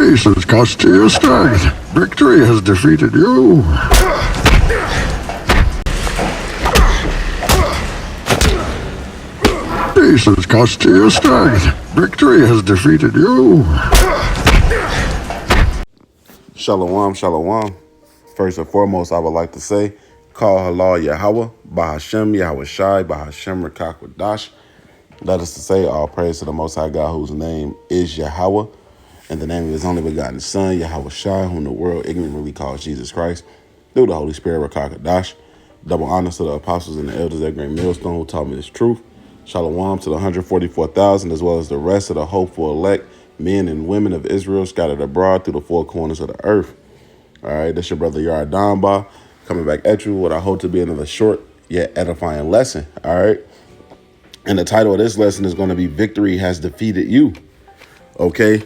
Peace has cost you your strength. Victory has defeated you. Peace has cost you your strength. Victory has defeated you. Shalom, shalom. First and foremost, I would like to say, Call Halal Yahweh, Bahashem Yahweh Shai, Bahashem Rakakwadash. That is to say, all praise to the Most High God, whose name is Yahweh, and the name of his only begotten Son, Yahweh Shai, whom the world ignorantly calls Jesus Christ, through the Holy Spirit, Rakakwadash. Double honors to the apostles and the elders at Great Millstone who taught me this truth. Shalom to the 144,000, as well as the rest of the hopeful elect, men and women of Israel scattered abroad through the four corners of the earth. All right, this your brother Yara Damba coming back at you with what I hope to be another short yet edifying lesson. All right. And the title of this lesson is going to be Victory Has Defeated You. Okay.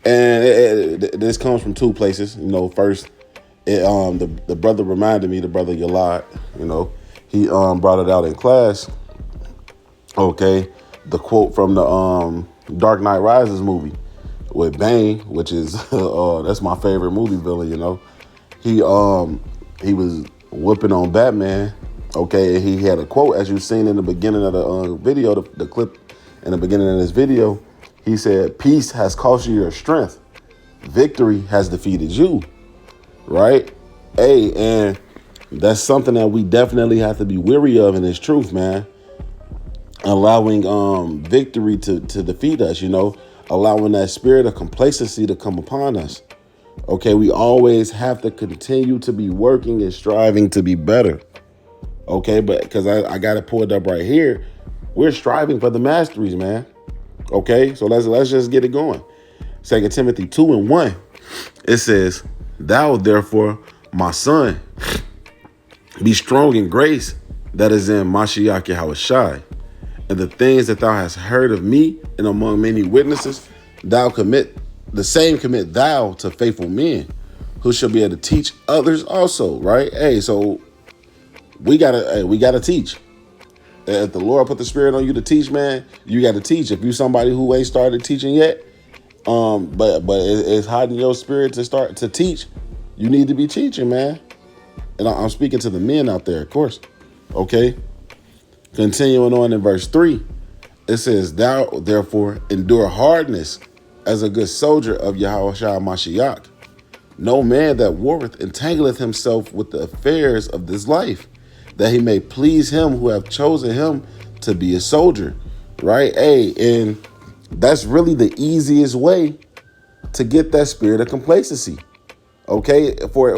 This comes from two places. You know, first, the brother reminded me, the brother Yalad, you know, he brought it out in class. Okay. The quote from the Dark Knight Rises movie with Bane, which is that's my favorite movie villain, you know. He was whooping on Batman, okay, and he had a quote, as you've seen in the beginning of the video, the clip in the beginning of this video. He said, peace has cost you your strength. Victory has defeated you, right? Hey, and that's something that we definitely have to be weary of in this truth, man. Allowing victory to defeat us, you know, allowing that spirit of complacency to come upon us. Okay, we always have to continue to be working and striving to be better. Okay, but because I got it pulled up right here, we're striving for the masteries, man. Okay, so let's just get it going. 2 Timothy 2:1, it says, "Thou therefore, my son, be strong in grace that is in Mashiach Yahushai, and the things that thou hast heard of me and among many witnesses, thou commit thou to faithful men who shall be able to teach others also." Right? Hey, so we gotta teach. If the Lord put the spirit on you to teach, man, you got to teach. If you somebody who ain't started teaching yet, but it's hiding your spirit to start to teach, you need to be teaching, man. And I'm speaking to the men out there, of course. Okay. Continuing on in verse 3, it says, "Thou therefore endure hardness as a good soldier of Yahushua Mashiach. No man that warreth entangleth himself with the affairs of this life, that he may please him who have chosen him to be a soldier." Right? Hey, and that's really the easiest way to get that spirit of complacency. Okay, for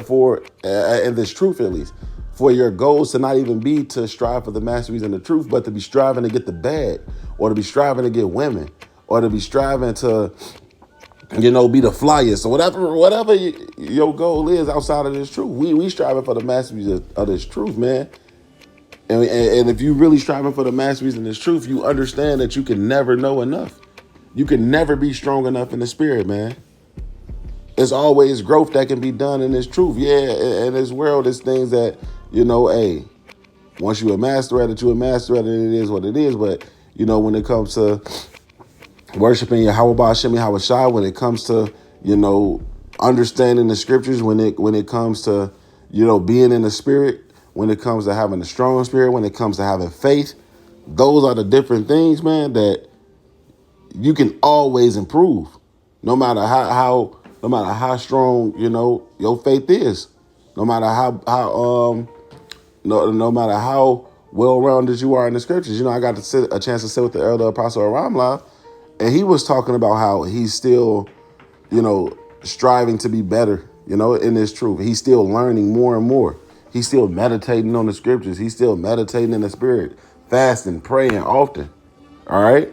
in this truth at least, for your goals to not even be to strive for the masteries and the truth, but to be striving to get the bag, or to be striving to get women, or to be striving to, you know, be the flyest, or whatever your goal is outside of this truth. We striving for the masteries of this truth, man. And if you really striving for the masteries in this truth, you understand that you can never know enough. You can never be strong enough in the spirit, man. There's always growth that can be done in this truth. Yeah, in this world, there's things that, you know, hey, once you're a master at it, you're a master at it. It is what it is. But, you know, when it comes to worshiping Yahweh Ba'Shem Yahweh Shai, when it comes to, you know, understanding the scriptures, when it comes to, you know, being in the spirit, when it comes to having a strong spirit, when it comes to having faith, those are the different things, man, that you can always improve, no matter how strong, you know, your faith is, no matter no matter how well-rounded you are in the scriptures. You know, I got a chance to sit with the elder apostle Aram Live, and he was talking about how he's still, you know, striving to be better, you know, in this truth. He's still learning more and more. He's still meditating on the scriptures. He's still meditating in the spirit, fasting, praying often. All right.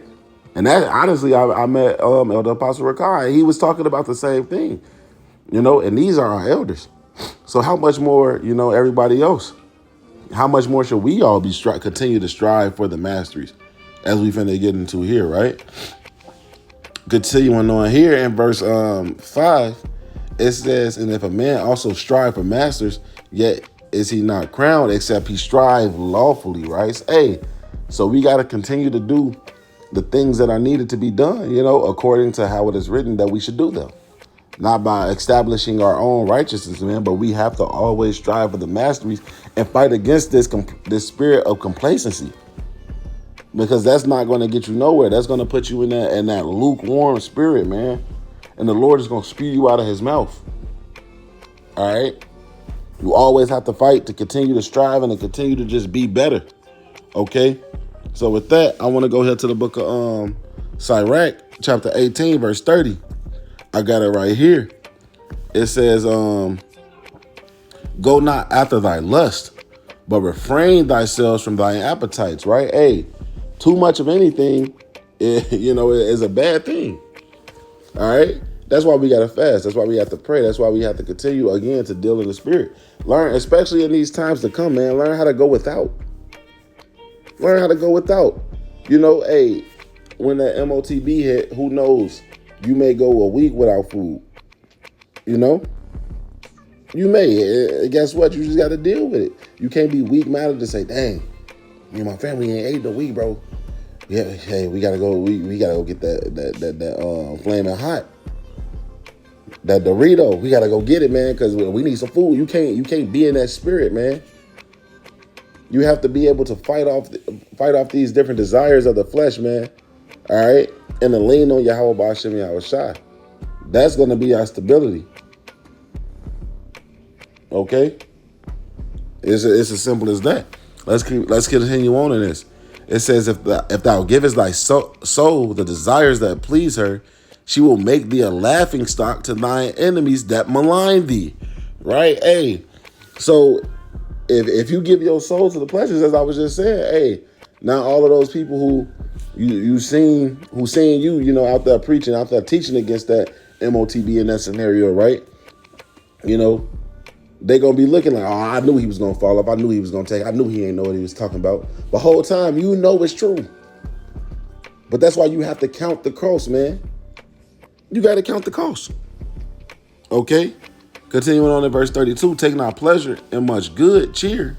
And that, honestly, I met Elder Apostle Rakai. He was talking about the same thing, you know, and these are our elders. So how much more, you know, everybody else? How much more should we all be continue to strive for the masteries as we finna get into here, right? Continuing on here in verse 5, it says, "And if a man also strive for masters, yet is he not crowned, except he strive lawfully," right? Hey, so we got to continue to do the things that are needed to be done, you know, according to how it is written that we should do them. Not by establishing our own righteousness, man, but we have to always strive for the masteries and fight against this spirit of complacency, because that's not going to get you nowhere. That's going to put you in that lukewarm spirit, man. And the Lord is going to spew you out of his mouth. All right. You always have to fight to continue to strive and to continue to just be better. Okay. So with that, I want to go here to the book of Sirach, chapter 18, verse 30. I got it right here. It says, go not after thy lust, but refrain thyself from thy appetites, right? Hey, too much of anything, is a bad thing. All right. That's why we got to fast. That's why we have to pray. That's why we have to continue, again, to deal in the spirit. Learn, especially in these times to come, man, learn how to go without. Learn how to go without. Hey, when that MOTB hit, who knows? You may go a week without food. You may. Guess what? You just got to deal with it. You can't be weak-minded to say, dang, me and my family ain't ate in a week, bro. Yeah, hey, we gotta go. We gotta go get that flaming hot. That Dorito, we gotta go get it, man, because we need some food. You can't be in that spirit, man. You have to be able to fight off these different desires of the flesh, man. All right, and to lean on Yahweh B'Ashem Yahweh Shai. That's gonna be our stability. Okay, it's as simple as that. Let's continue on in this. It says, if thou givest thy soul the desires that please her, she will make thee a laughing stock to thine enemies that malign thee. Right? Hey, so if you give your soul to the pleasures, as I was just saying, hey, now all of those people who seen you, out there preaching, out there teaching against that MOTB in that scenario, right? They gonna be looking like, oh, I knew he was gonna fall off. I knew he was gonna take. I knew he ain't know what he was talking about. The whole time, it's true. But that's why you have to count the cost, man. You got to count the cost. Okay. Continuing on in verse 32, take not pleasure in much good cheer.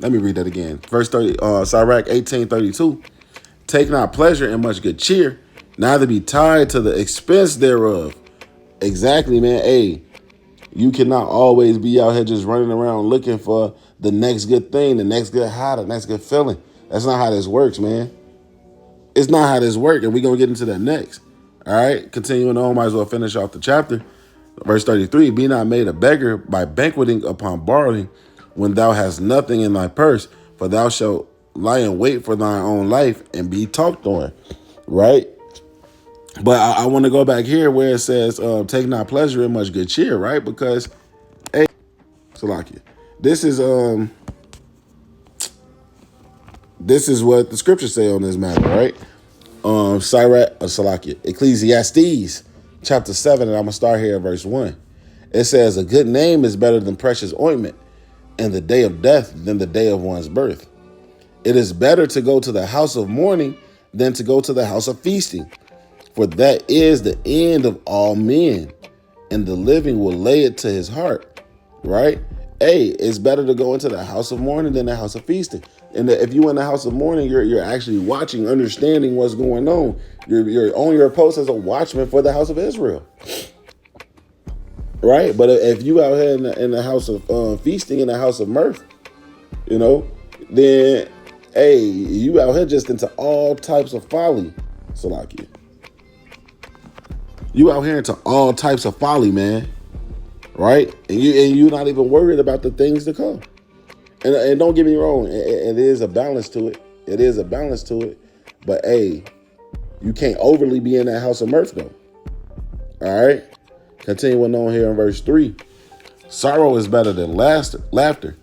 Let me read that again. Verse 30, Sirach 18:32. Take not pleasure in much good cheer, neither be tied to the expense thereof. Exactly, man. Hey. You cannot always be out here just running around looking for the next good thing, the next good high, the next good feeling. That's not how this works, man. It's not how this works, and we're going to get into that next. All right? Continuing on, might as well finish off the chapter. Verse 33, be not made a beggar by banqueting upon borrowing when thou hast nothing in thy purse, for thou shalt lie in wait for thine own life and be talked on. Right? But I want to go back here where it says, take not pleasure in much good cheer, right? Because, hey, Salakia, this is what the scriptures say on this matter, right? Salakia, Ecclesiastes, chapter 7, and I'm going to start here at verse 1. It says, a good name is better than precious ointment, and the day of death than the day of one's birth. It is better to go to the house of mourning than to go to the house of feasting. For that is the end of all men, and the living will lay it to his heart, right? Hey, it's better to go into the house of mourning than the house of feasting. And if you're in the house of mourning, you're actually watching, understanding what's going on. You're on your post as a watchman for the house of Israel, right? But if you out here in the house of feasting, in the house of mirth, then, hey, you out here just into all types of folly, Salakia. You out here into all types of folly, man. Right? And you're not even worried about the things to come. And don't get me wrong, it is a balance to it. It is a balance to it. But hey, you can't overly be in that house of mirth though. All right? Continuing on here in verse 3. Sorrow is better than laughter,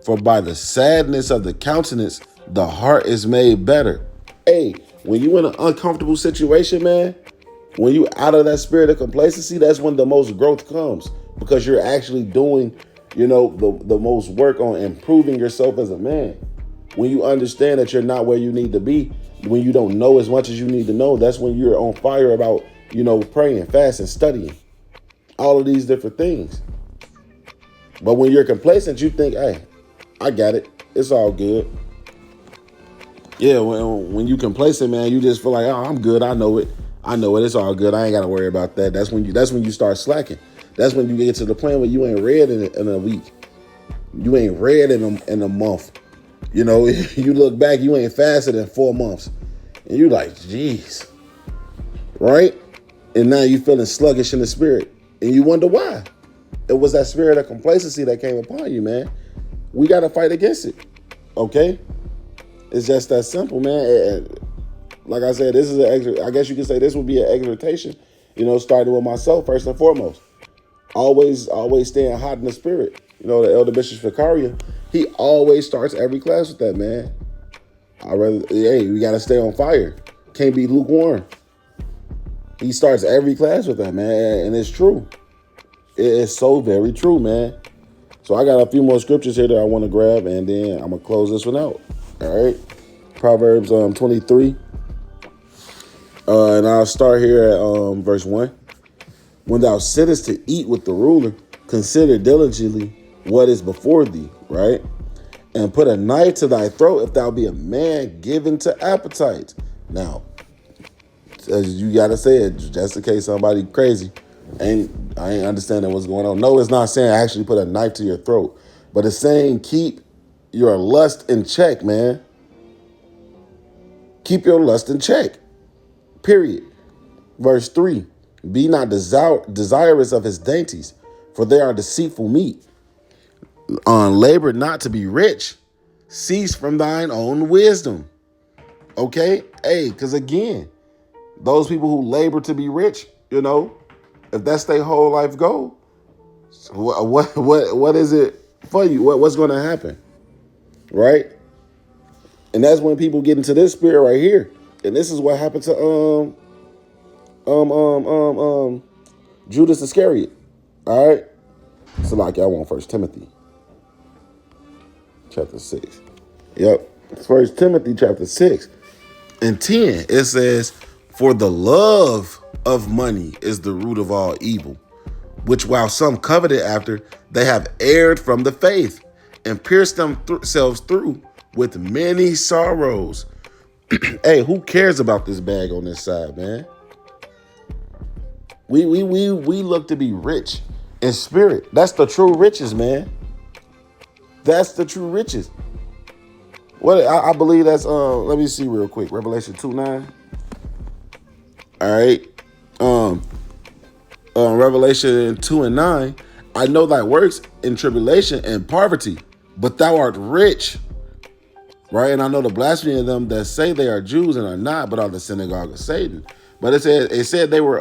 for by the sadness of the countenance, the heart is made better. Hey, when you in an uncomfortable situation, man, when you out of that spirit of complacency, that's when the most growth comes, because you're actually doing, the most work on improving yourself as a man. When you understand that you're not where you need to be, when you don't know as much as you need to know, that's when you're on fire about, praying, fasting, studying, all of these different things. But when you're complacent, you think, hey, I got it. It's all good. Yeah, when you complacent, man, you just feel like, oh, I'm good. I know it. I know it. It's all good. I ain't got to worry about that. That's when you start slacking. That's when you get to the point where you ain't read in a week. You ain't read in a month. You know, you look back, you ain't fasted in 4 months. And you like, geez. Right? And now you feeling sluggish in the spirit. And you wonder why. It was that spirit of complacency that came upon you, man. We got to fight against it. Okay? It's just that simple, man. And like I said, this is I guess you could say this would be an exhortation, starting with myself first and foremost. Always staying hot in the spirit. The Elder Bishop Fikaria, he always starts every class with that, man. We got to stay on fire. Can't be lukewarm. He starts every class with that, man. And it's true. It is so very true, man. So I got a few more scriptures here that I want to grab, and then I'm going to close this one out. All right. Proverbs 23. And I'll start here at verse 1. When thou sittest to eat with the ruler, consider diligently what is before thee, right? And put a knife to thy throat if thou be a man given to appetite. Now, as you got to say it, just in case somebody crazy. I ain't understanding what's going on. No, it's not saying actually put a knife to your throat. But it's saying keep your lust in check, man. Keep your lust in check. Period. Verse 3. Be not desirous of his dainties, for they are deceitful meat. Labor not to be rich. Cease from thine own wisdom. Okay? Hey, because again, those people who labor to be rich, if that's their whole life goal, what is it for you? What's going to happen? Right? And that's when people get into this spirit right here. And this is what happened to Judas Iscariot. All right? So like I want 1 Timothy chapter 6. Yep. 1 Timothy chapter 6 and 10. It says, for the love of money is the root of all evil, which while some coveted after, they have erred from the faith and pierced themselves through with many sorrows. Hey, who cares about this bag on this side, man? We look to be rich in spirit. That's the true riches, man. That's the true riches. What I believe that's let me see real quick. Revelation 2:9. All right. Revelation 2:9. I know thy works in tribulation and poverty, but thou art rich. Right? And I know the blasphemy of them that say they are Jews and are not, but are the synagogue of Satan. But it said they were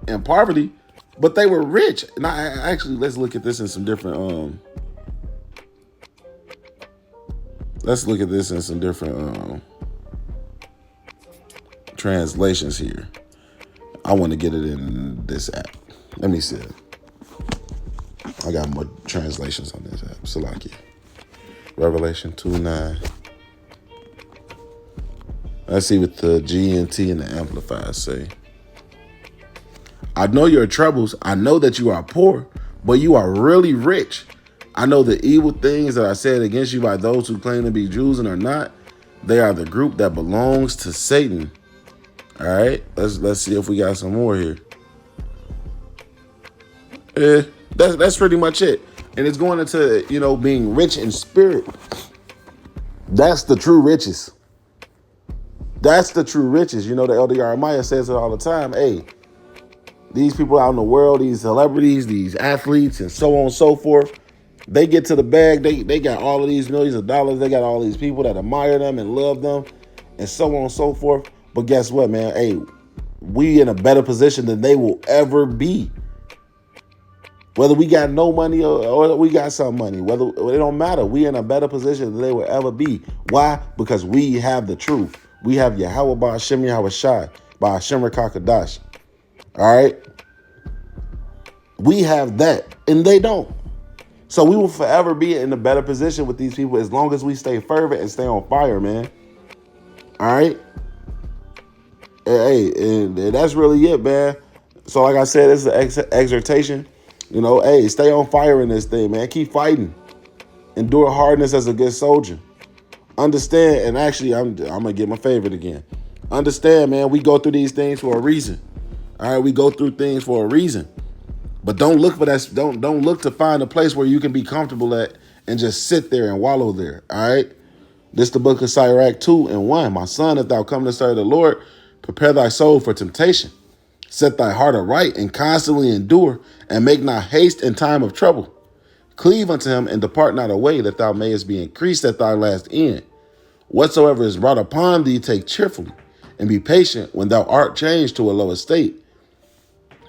in poverty, but they were rich. And let's look at this in some different translations here. I want to get it in this app. Let me see it. I got more translations on this app. Salakia. Revelation 2:9. Let's see what the GNT and the Amplifier say. I know your troubles. I know that you are poor, but you are really rich. I know the evil things that are said against you by those who claim to be Jews and are not. They are the group that belongs to Satan. All right, let's see if we got some more here. That's pretty much it. And it's going into, being rich in spirit. That's the true riches. That's the true riches. The Elder Jeremiah says it all the time. Hey, these people out in the world, these celebrities, these athletes, and so on and so forth, they get to the bag. They got all of these millions of dollars. They got all these people that admire them and love them, and so on and so forth. But guess what, man? Hey, we in a better position than they will ever be. Whether we got no money or we got some money, it don't matter. We in a better position than they will ever be. Why? Because we have the truth. We have Yahweh Ba'Hashem Yahweh Shai, Ba'Hashem Rakakadash. All right? We have that, and they don't. So we will forever be in a better position with these people as long as we stay fervent and stay on fire, man. All right? Hey, and that's really it, man. So like I said, this is an exhortation. Hey, stay on fire in this thing, man. Keep fighting. Endure hardness as a good soldier. Understand, and actually, I'm gonna get my favorite again. Understand, man, we go through these things for a reason. All right, we go through things for a reason. But don't look for that. Don't look to find a place where you can be comfortable at and just sit there and wallow there. All right. This the book of Sirach 2:1. My son, if thou come to serve the Lord, prepare thy soul for temptation. Set thy heart aright and constantly endure, and make not haste in time of trouble. Cleave unto him and depart not away, that thou mayest be increased at thy last end. Whatsoever is brought upon thee, take cheerfully, and be patient when thou art changed to a low estate.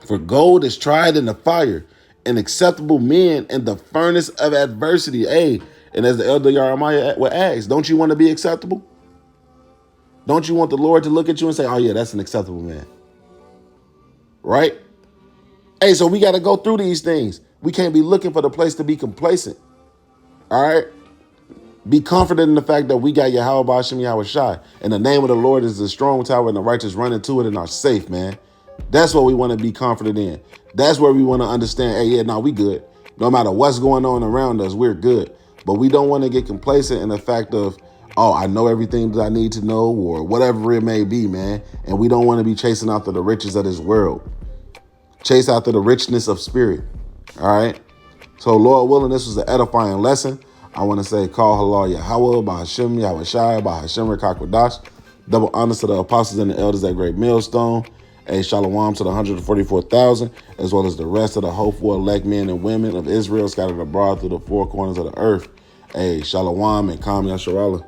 For gold is tried in the fire, and acceptable men in the furnace of adversity. Hey, and as the elder Jeremiah would ask, don't you want to be acceptable? Don't you want the Lord to look at you and say, oh yeah, that's an acceptable man? Right? Hey, so we got to go through these things. We can't be looking for the place to be complacent. All right? Be confident in the fact that we got Yahweh Ba'ashem Yahweh Shai. And the name of the Lord is a strong tower, and the righteous run into it and are safe, man. That's what we want to be confident in. That's where we want to understand, hey, yeah, no, we good. No matter what's going on around us, we're good. But we don't want to get complacent in the fact of, oh, I know everything that I need to know, or whatever it may be, man. And we don't want to be chasing after the riches of this world. Chase after the richness of spirit. All right. So Lord willing, this was an edifying lesson. I want to say, call halal Yahweh, Ba'ashem Yahweh Shai, Ba'ashem Rekakwadash. Double honors to the apostles and the elders at Great Millstone. A shalom to the 144,000, as well as the rest of the hopeful elect men and women of Israel scattered abroad through the four corners of the earth. A shalom and Kam Yasharallah.